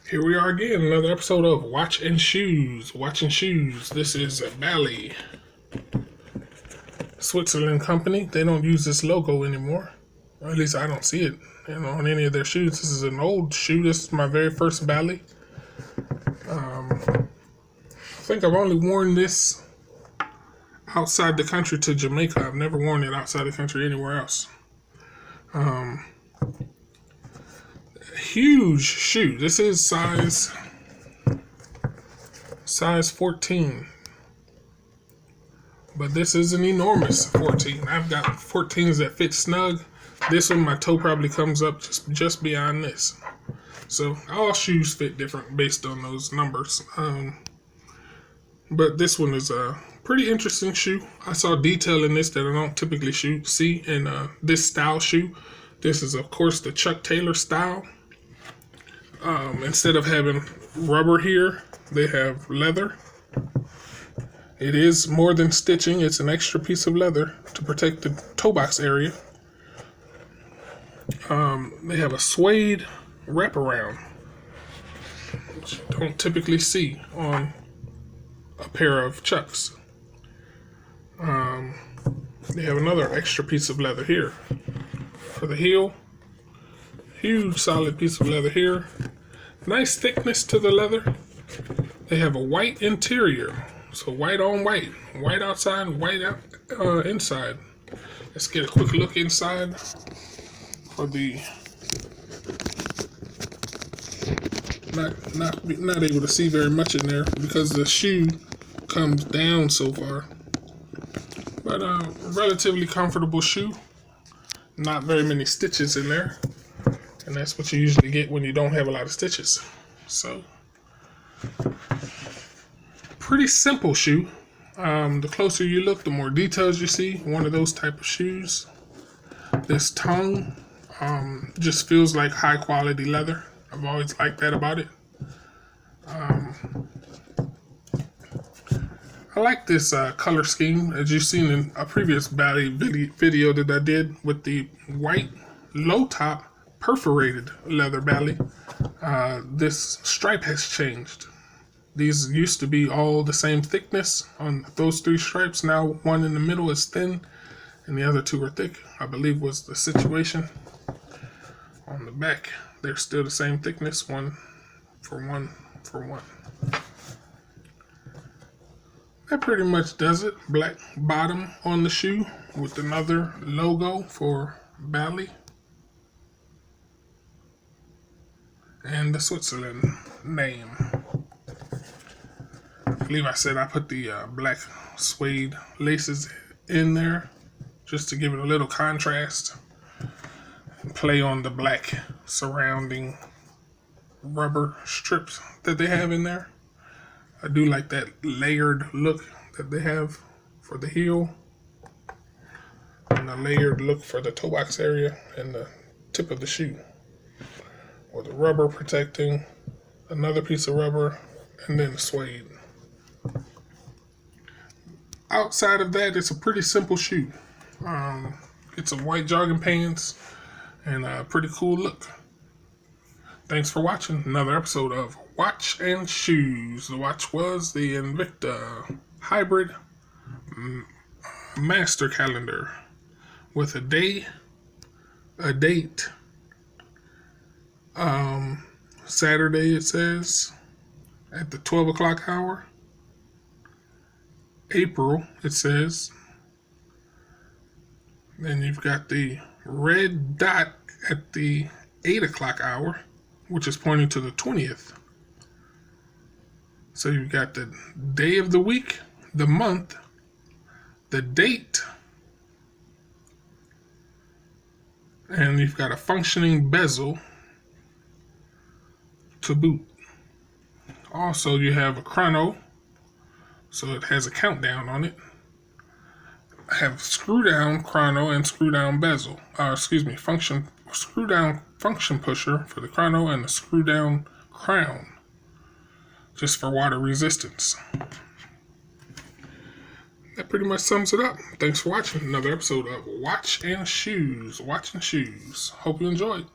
Here we are again, another episode of Watch and Shoes. Watch and Shoes. This is a Bally, Switzerland company. They don't use this logo anymore. Or at least I don't see it on any of their shoes. This is an old shoe. This is my very first Bally. I think I've only worn this outside the country to Jamaica. I've never worn it outside the country anywhere else. Huge shoe. This is size 14. But this is an enormous 14. I've got 14s that fit snug. This one, my toe probably comes up just beyond this. So all shoes fit different based on those numbers. But this one is a pretty interesting shoe. I saw detail in this that I don't typically see in this style shoe. This is, of course, the Chuck Taylor style. Instead of having rubber here, they have leather. It is more than stitching. It's an extra piece of leather to protect the toe box area. They have a suede wraparound, which you don't typically see on a pair of Chucks. They have another extra piece of leather here for the heel. Huge solid piece of leather here. Nice thickness to the leather. They have a white interior. So white on white. White outside, white out, inside. Let's get a quick look inside for the... Not able to see very much in there because the shoe comes down so far. But a relatively comfortable shoe. Not very many stitches in there. And that's what you usually get when you don't have a lot of stitches. So, pretty simple shoe. The closer you look, the more details you see. One of those type of shoes. This tongue just feels like high quality leather. I've always liked that about it. I like this color scheme, as you've seen in a previous Bally video that I did with the white low top perforated leather Bally. This stripe has changed. These used to be all the same thickness on those three stripes. Now one in the middle is thin and the other two are thick, I believe was the situation. On the back, they're still the same thickness, one for one. That pretty much does it. Black bottom on the shoe with another logo for Bally. And the Switzerland name. I believe I said I put the black suede laces in there just to give it a little contrast and play on the black surrounding rubber strips that they have in there. I do like that layered look that they have for the heel and the layered look for the toe box area and the tip of the shoe. With the rubber protecting, another piece of rubber, and then the suede. Outside of that, it's a pretty simple shoe. It's some white jogging pants and a pretty cool look. Thanks for watching another episode of Watch and Shoes. The watch was the Invicta Hybrid Master Calendar with a date, Saturday it says, at the 12 o'clock hour. April it says. Then you've got the red dot at the 8 o'clock hour, which is pointing to the 20th. So you've got the day of the week, the month, the date, and you've got a functioning bezel to boot. Also, you have a chrono, so it has a countdown on it. I have screw down chrono and screw down bezel. Screw down function pusher for the chrono and the screw down crown, just for water resistance. That pretty much sums it up. Thanks for watching another episode of Watch and Shoes. Hope you enjoyed.